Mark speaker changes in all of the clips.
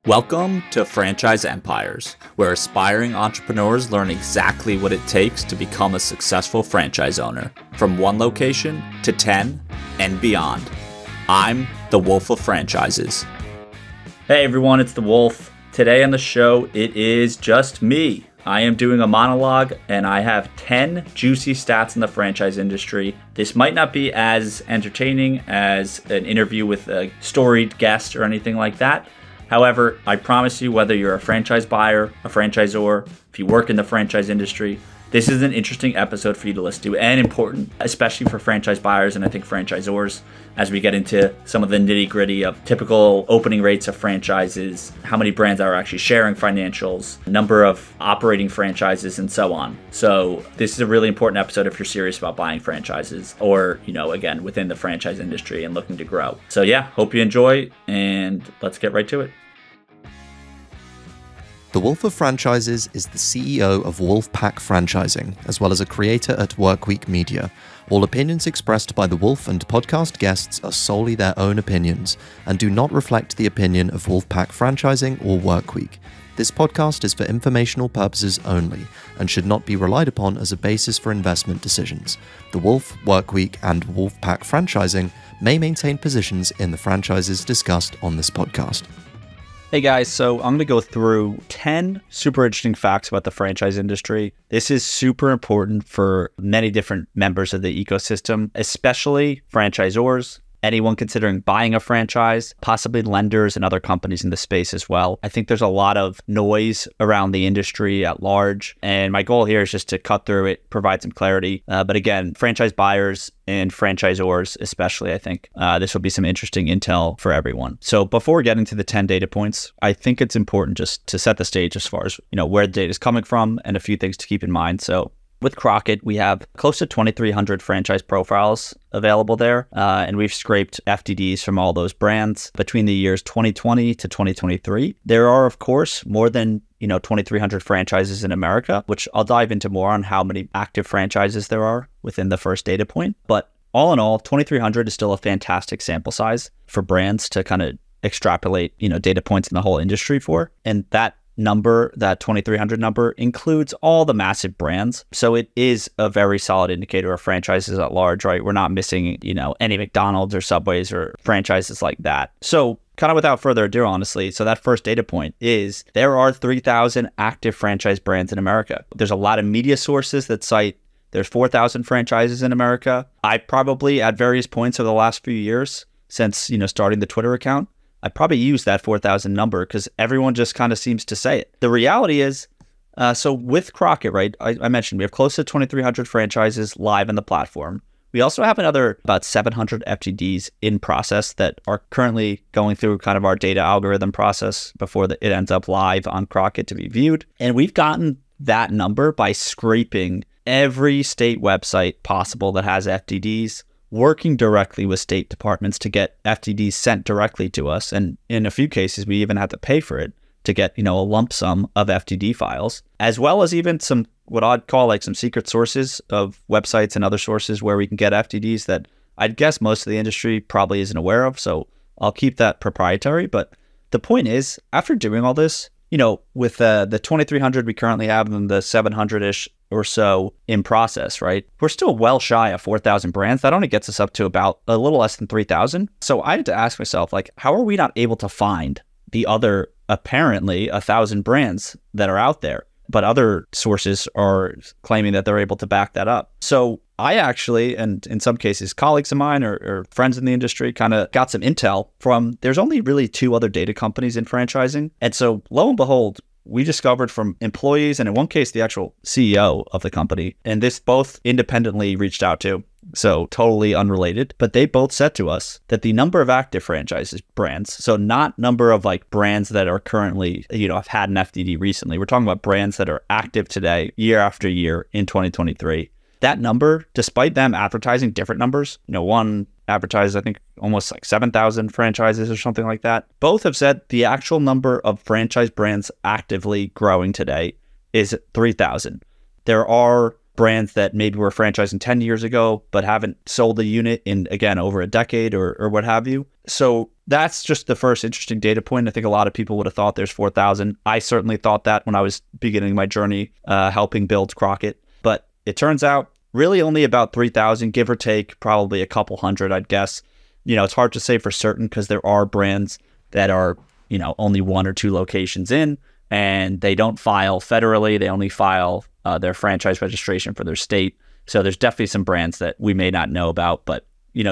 Speaker 1: Welcome to Franchise Empires, where aspiring entrepreneurs learn exactly what it takes to become a successful franchise owner, from one location to 10 and beyond. I'm the Wolf of Franchises. Hey everyone, it's the Wolf. Today on the show, it is just me. I am doing a monologue and I have 10 juicy stats in the franchise industry. This might not be as entertaining as an interview with a storied guest or anything like that. However, I promise you, whether you're a franchise buyer, a franchisor, if you work in the franchise industry, this is an interesting episode for you to listen to and important, especially for franchise buyers and I think franchisors, as we get into some of the nitty gritty of typical opening rates of franchises, how many brands are actually sharing financials, number of operating franchises, and so on. So this is a really important episode if you're serious about buying franchises or, again, within the franchise industry and looking to grow. So yeah, hope you enjoy and let's get right to it.
Speaker 2: The Wolf of Franchises is the CEO of Wolfpack Franchising, as well as a creator at Workweek Media. All opinions expressed by the Wolf and podcast guests are solely their own opinions and do not reflect the opinion of Wolfpack Franchising or Workweek. This podcast is for informational purposes only and should not be relied upon as a basis for investment decisions. The Wolf, Workweek, and Wolfpack Franchising may maintain positions in the franchises discussed on this podcast.
Speaker 3: Hey guys, so I'm going to go through 10 super interesting facts about the franchise industry. This is super important for many different members of the ecosystem, especially franchisors, anyone considering buying a franchise, possibly lenders and other companies in the space as well. I think there's a lot of noise around the industry at large, and my goal here is just to cut through it, provide some clarity. But again, franchise buyers and franchisors especially, I think this will be some interesting intel for everyone. So before getting to the 10 data points, I think it's important just to set the stage as far as where the data is coming from and a few things to keep in mind. So with Crockett, we have close to 2,300 franchise profiles available there, and we've scraped FDDs from all those brands between the years 2020 to 2023. There are, of course, more than 2,300 franchises in America, which I'll dive into more on how many active franchises there are within the first data point. But all in all, 2,300 is still a fantastic sample size for brands to kind of extrapolate, data points in the whole industry for, and that 2,300 number includes all the massive brands. So it is a very solid indicator of franchises at large, right? We're not missing, any McDonald's or Subways or franchises like that. So kind of without further ado, honestly, so that first data point is there are 3,000 active franchise brands in America. There's a lot of media sources that cite there's 4,000 franchises in America. I probably at various points over the last few years since, starting the Twitter account, I probably use that 4,000 number because everyone just kind of seems to say it. The reality is, so with Crockett, right, I mentioned we have close to 2,300 franchises live on the platform. We also have another about 700 FTDs in process that are currently going through kind of our data algorithm process before it ends up live on Crockett to be viewed. And we've gotten that number by scraping every state website possible that has FTDs, working directly with state departments to get FTDs sent directly to us. And in a few cases, we even had to pay for it to get, a lump sum of FTD files, as well as even some, what I'd call like some secret sources of websites and other sources where we can get FTDs that I'd guess most of the industry probably isn't aware of. So I'll keep that proprietary. But the point is, after doing all this, with the 2,300 we currently have and the 700-ish or so in process, right? We're still well shy of 4,000 brands. That only gets us up to about a little less than 3,000. So I had to ask myself, how are we not able to find the other, apparently, 1,000 brands that are out there? But other sources are claiming that they're able to back that up. So I actually, and in some cases, colleagues of mine or friends in the industry kind of got some intel from, there's only really 2 other data companies in franchising. And so lo and behold, we discovered from employees and in one case, the actual CEO of the company, and this both independently reached out to, so totally unrelated, but they both said to us that the number of active franchises brands, so not number of brands that are currently, have had an FDD recently. We're talking about brands that are active today, year after year in 2023. That number, despite them advertising different numbers, one advertised, I think, almost 7,000 franchises or something like that. Both have said the actual number of franchise brands actively growing today is 3,000. There are brands that maybe were franchising 10 years ago, but haven't sold a unit in, again, over a decade or what have you. So that's just the first interesting data point. I think a lot of people would have thought there's 4,000. I certainly thought that when I was beginning my journey helping build Crockett. But it turns out really only about 3,000, give or take, probably a couple hundred, I'd guess. It's hard to say for certain because there are brands that are, only 1 or 2 locations in, and they don't file federally. They only file their franchise registration for their state. So there's definitely some brands that we may not know about. But,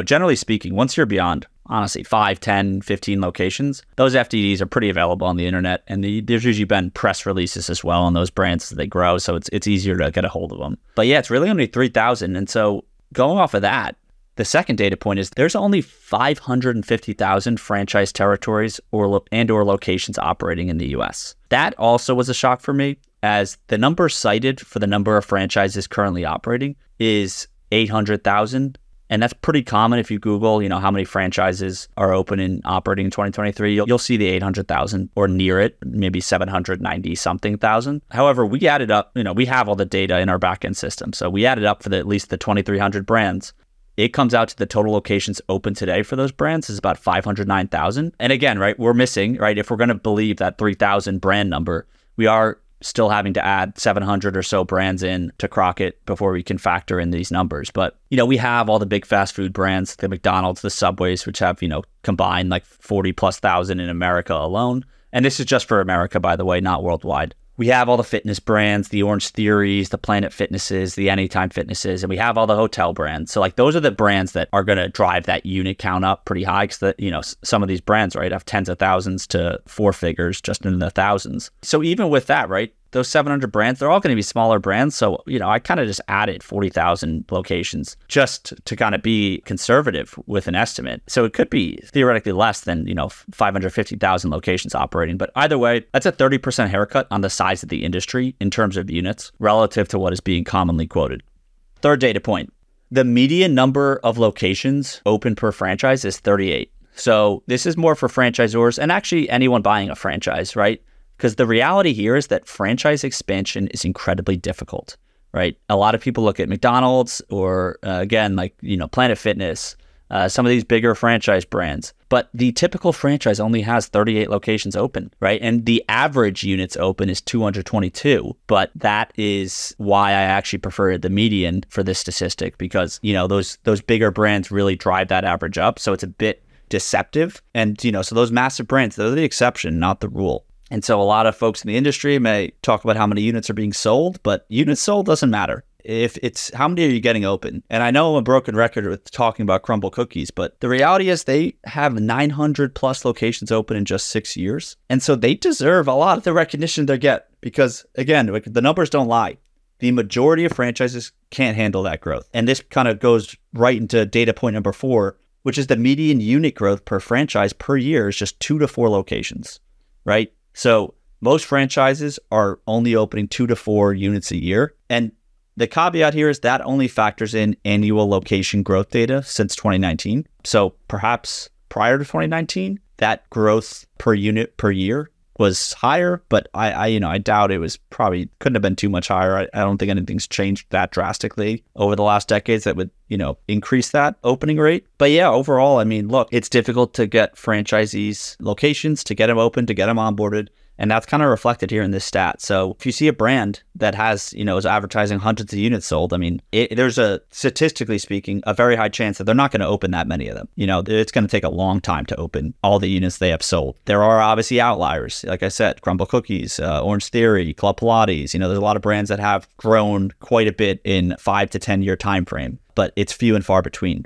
Speaker 3: generally speaking, once you're beyond, honestly, 5, 10, 15 locations, those FDDs are pretty available on the internet. And there's usually been press releases as well on those brands as they grow. So it's easier to get a hold of them. But yeah, it's really only 3,000. And so going off of that, the second data point is there's only 550,000 franchise territories or locations operating in the US. That also was a shock for me, as the number cited for the number of franchises currently operating is 800,000. And that's pretty common. If you Google, how many franchises are open and operating in 2023, you'll see the 800,000 or near it, maybe 790 something thousand. However, we added up, we have all the data in our backend system. So we added up for at least the 2,300 brands. It comes out to the total locations open today for those brands is about 509,000. And again, right, we're missing, right, if we're going to believe that 3,000 brand number, we are still having to add 700 or so brands in to Crockett before we can factor in these numbers. But, we have all the big fast food brands, the McDonald's, the Subways, which have, combined like 40 plus thousand in America alone. And this is just for America, by the way, not worldwide. We have all the fitness brands, the Orange Theories, the Planet Fitnesses, the Anytime Fitnesses, and we have all the hotel brands. So those are the brands that are going to drive that unit count up pretty high because some of these brands, right, have tens of thousands to 4 figures just in the thousands. So even with that, right, those 700 brands, they're all going to be smaller brands. So, I kind of just added 40,000 locations just to kind of be conservative with an estimate. So it could be theoretically less than, 550,000 locations operating. But either way, that's a 30% haircut on the size of the industry in terms of units relative to what is being commonly quoted. Third data point, the median number of locations open per franchise is 38. So this is more for franchisors and actually anyone buying a franchise, right? Because the reality here is that franchise expansion is incredibly difficult, right? A lot of people look at McDonald's or, again, Planet Fitness, some of these bigger franchise brands. But the typical franchise only has 38 locations open, right? And the average units open is 222. But that is why I actually prefer the median for this statistic because, those bigger brands really drive that average up. So it's a bit deceptive. And, so those massive brands, they're the exception, not the rule. And so a lot of folks in the industry may talk about how many units are being sold, but units sold doesn't matter. If it's how many are you getting open? And I know I'm a broken record with talking about Crumble Cookies, but the reality is they have 900 plus locations open in just 6 years. And so they deserve a lot of the recognition they get because, again, the numbers don't lie. The majority of franchises can't handle that growth. And this kind of goes right into data point number 4, which is the median unit growth per franchise per year is just 2 to 4 locations, right? So most franchises are only opening 2 to 4 units a year. And the caveat here is that only factors in annual location growth data since 2019. So perhaps prior to 2019, that growth per unit per year was higher, but I doubt it was couldn't have been too much higher. I don't think anything's changed that drastically over the last decades that would, increase that opening rate. But yeah, overall, look, it's difficult to get franchisees locations, to get them open, to get them onboarded. And that's kind of reflected here in this stat. So if you see a brand that has, is advertising hundreds of units sold, there's statistically speaking, a very high chance that they're not going to open that many of them. It's going to take a long time to open all the units they have sold. There are obviously outliers. Like I said, Crumble Cookies, Orange Theory, Club Pilates, there's a lot of brands that have grown quite a bit in 5 to 10 year time frame, but it's few and far between.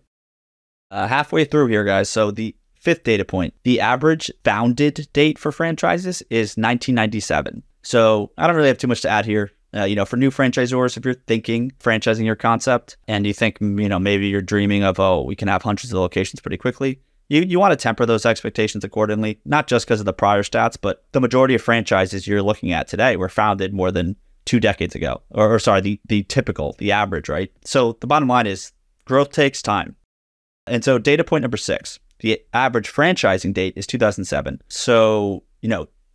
Speaker 3: Halfway through here, guys. So the 5th data point, the average founded date for franchises is 1997. So I don't really have too much to add here. For new franchisors, if you're thinking franchising your concept and you think, maybe you're dreaming of, we can have hundreds of locations pretty quickly. You want to temper those expectations accordingly, not just because of the prior stats, but the majority of franchises you're looking at today were founded more than 2 decades ago, the average, right? So the bottom line is growth takes time. And so data point number 6, the average franchising date is 2007. So,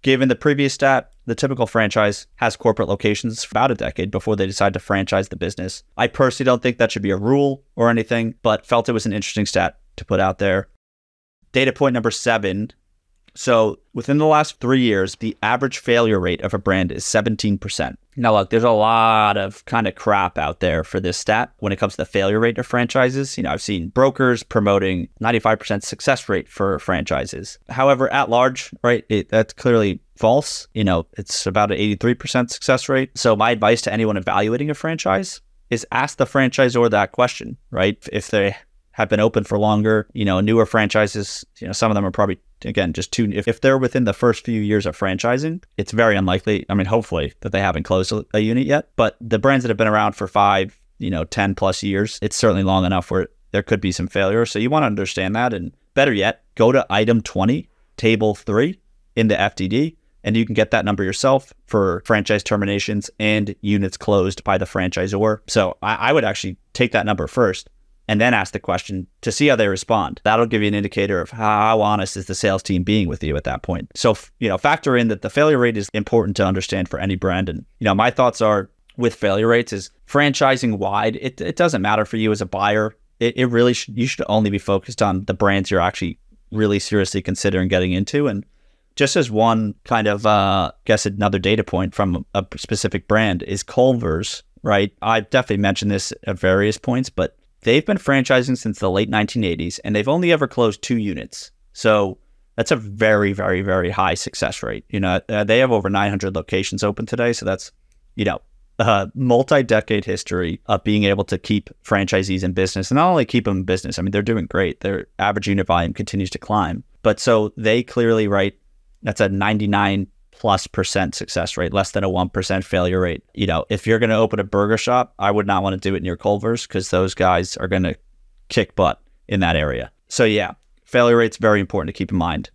Speaker 3: given the previous stat, The typical franchise has corporate locations for about a decade before they decide to franchise the business. I personally don't think that should be a rule or anything, but felt it was an interesting stat to put out there. Data point number 7. So within the last 3 years, the average failure rate of a brand is 17%. Now, look, there's a lot of kind of crap out there for this stat when it comes to the failure rate of franchises. I've seen brokers promoting 95% success rate for franchises. However, at large, right, that's clearly false. It's about an 83% success rate. So my advice to anyone evaluating a franchise is ask the franchisor that question, right? If they have been open for longer, newer franchises, some of them are probably, again, just too, if they're within the first few years of franchising, it's very unlikely, hopefully, that they haven't closed a unit yet. But the brands that have been around for 5, 10 plus years, it's certainly long enough where there could be some failure. So you want to understand that. And better yet, go to item 20, table 3 in the FDD, and you can get that number yourself for franchise terminations and units closed by the franchisor. So I would actually take that number first and then ask the question to see how they respond. That'll give you an indicator of how honest is the sales team being with you at that point. So, factor in that the failure rate is important to understand for any brand. And, my thoughts are with failure rates is franchising wide. It doesn't matter for you as a buyer. It really you should only be focused on the brands you're actually really seriously considering getting into. And just as one kind of, another data point from a specific brand is Culver's, right? I've definitely mentioned this at various points, but they've been franchising since the late 1980s, and they've only ever closed 2 units. So that's a very, very, very high success rate. They have over 900 locations open today. So that's, a multi-decade history of being able to keep franchisees in business, and not only keep them in business. They're doing great. Their average unit volume continues to climb. But so they clearly, right, that's a 99+% success rate, less than a 1% failure rate. If you're going to open a burger shop, I would not want to do it near Culver's because those guys are going to kick butt in that area. So yeah, failure rate's very important to keep in mind.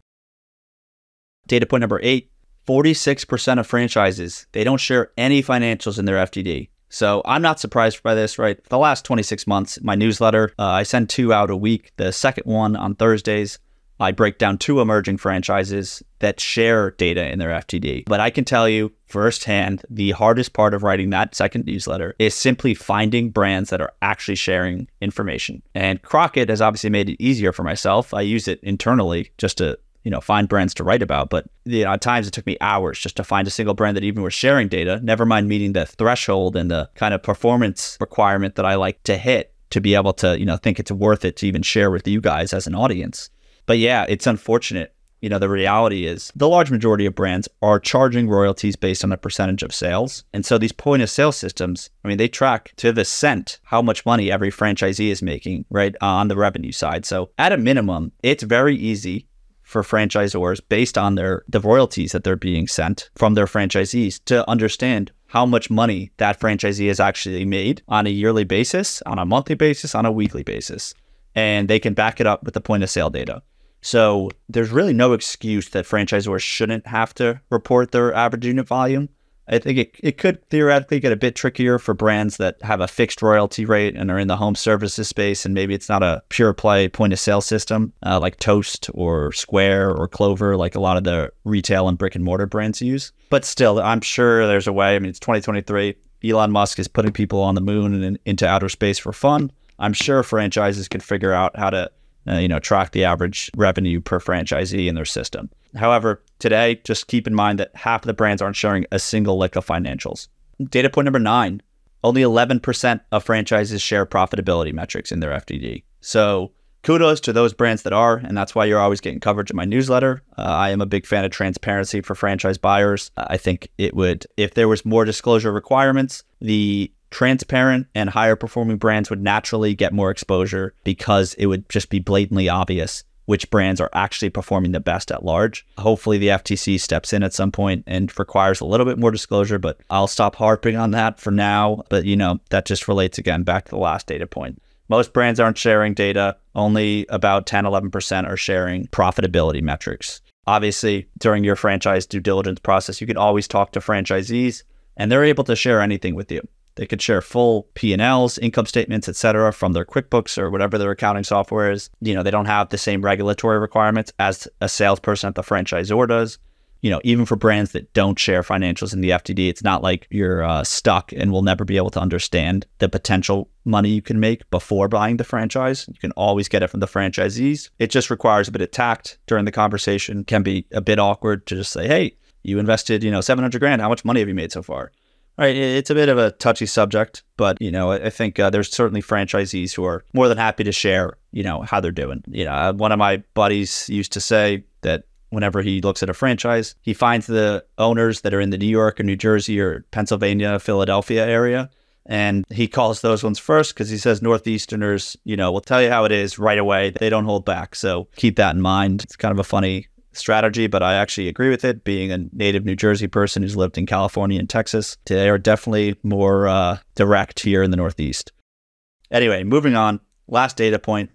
Speaker 3: Data point number 8, 46% of franchises, they don't share any financials in their FDD. So I'm not surprised by this, right? For the last 26 months, my newsletter, I send 2 out a week. The second one on Thursdays, I break down 2 emerging franchises that share data in their FTD. But I can tell you firsthand, the hardest part of writing that second newsletter is simply finding brands that are actually sharing information. And Crockett has obviously made it easier for myself. I use it internally just to find brands to write about. But at times it took me hours just to find a single brand that even was sharing data, never mind meeting the threshold and the kind of performance requirement that I like to hit to be able to, think it's worth it to even share with you guys as an audience. But yeah, it's unfortunate. The reality is the large majority of brands are charging royalties based on a percentage of sales. And so these point of sale systems, they track to the cent how much money every franchisee is making, right, on the revenue side. So at a minimum, it's very easy for franchisors based on the royalties that they're being sent from their franchisees to understand how much money that franchisee has actually made on a yearly basis, on a monthly basis, on a weekly basis. And they can back it up with the point of sale data. So there's really no excuse that franchisors shouldn't have to report their average unit volume. I think it could theoretically get a bit trickier for brands that have a fixed royalty rate and are in the home services space, and maybe it's not a pure play point of sale system like Toast or Square or Clover, like a lot of the retail and brick and mortar brands use. But still, I'm sure there's a way. It's 2023. Elon Musk is putting people on the moon and into outer space for fun. I'm sure franchises can figure out how to track the average revenue per franchisee in their system. However, today, just keep in mind that half of the brands aren't sharing a single lick of financials. Data point number 9, only 11% of franchises share profitability metrics in their FDD. So kudos to those brands that are, and that's why you're always getting coverage in my newsletter. I am a big fan of transparency for franchise buyers. I think it would, if there was more disclosure requirements, the transparent and higher performing brands would naturally get more exposure because it would just be blatantly obvious which brands are actually performing the best at large. Hopefully the FTC steps in at some point and requires a little bit more disclosure, but I'll stop harping on that for now. But that just relates again back to the last data point. Most brands aren't sharing data. Only about 10, 11% are sharing profitability metrics. Obviously, during your franchise due diligence process, you can always talk to franchisees and they're able to share anything with you. They could share full P&Ls, income statements, etc., from their QuickBooks or whatever their accounting software is. They don't have the same regulatory requirements as a salesperson at the franchisor does. even for brands that don't share financials in the FDD, it's not like you're stuck and will never be able to understand the potential money you can make before buying the franchise. You can always get it from the franchisees. It just requires a bit of tact during the conversation. It can be a bit awkward to just say, hey, you invested, 700 grand. How much money have you made so far? Right. It's a bit of a touchy subject, but, I think there's certainly franchisees who are more than happy to share, how they're doing. One of my buddies used to say that whenever he looks at a franchise, he finds the owners that are in the New York or New Jersey or Pennsylvania, Philadelphia area, and he calls those ones first because he says Northeasterners, will tell you how it is right away. They don't hold back. So keep that in mind. It's kind of a funny strategy, but I actually agree with it. Being a native New Jersey person who's lived in California and Texas, they are definitely more direct here in the Northeast. Anyway, moving on. Last data point.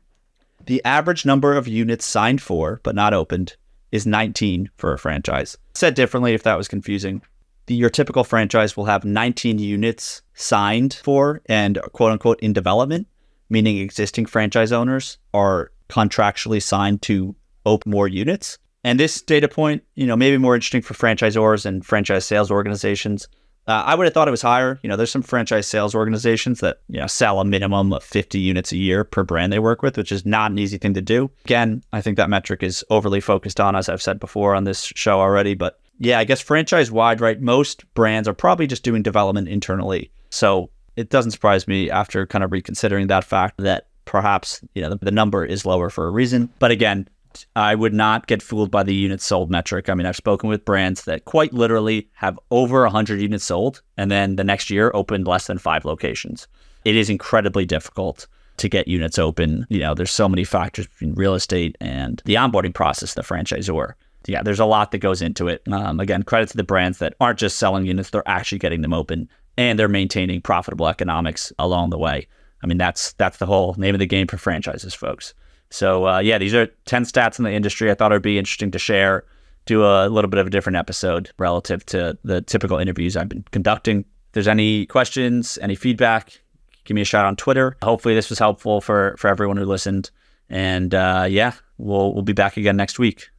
Speaker 3: The average number of units signed for but not opened is 19 for a franchise. Said differently, if that was confusing, your typical franchise will have 19 units signed for and quote unquote in development, meaning existing franchise owners are contractually signed to open more units. And this data point, maybe more interesting for franchisors and franchise sales organizations. I would have thought it was higher. There's some franchise sales organizations that, sell a minimum of 50 units a year per brand they work with, which is not an easy thing to do. Again, I think that metric is overly focused on, as I've said before on this show already. But yeah, I guess franchise wide, right? Most brands are probably just doing development internally. So it doesn't surprise me after kind of reconsidering that fact that perhaps, the number is lower for a reason. But again, I would not get fooled by the units sold metric. I mean, I've spoken with brands that quite literally have over 100 units sold and then the next year opened less than 5 locations. It is incredibly difficult to get units open. There's so many factors between real estate and the onboarding process, the franchisor. Yeah, there's a lot that goes into it. Again, credit to the brands that aren't just selling units, they're actually getting them open and they're maintaining profitable economics along the way. I mean, that's the whole name of the game for franchises, folks. So yeah, these are 10 stats in the industry. I thought it would be interesting to share, do a little bit of a different episode relative to the typical interviews I've been conducting. If there's any questions, any feedback, give me a shout on Twitter. Hopefully this was helpful for everyone who listened. And yeah, we'll be back again next week.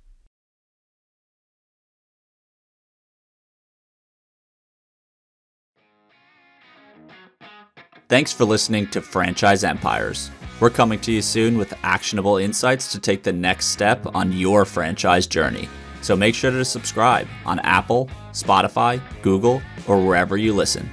Speaker 1: Thanks for listening to Franchise Empires. We're coming to you soon with actionable insights to take the next step on your franchise journey. So make sure to subscribe on Apple, Spotify, Google, or wherever you listen.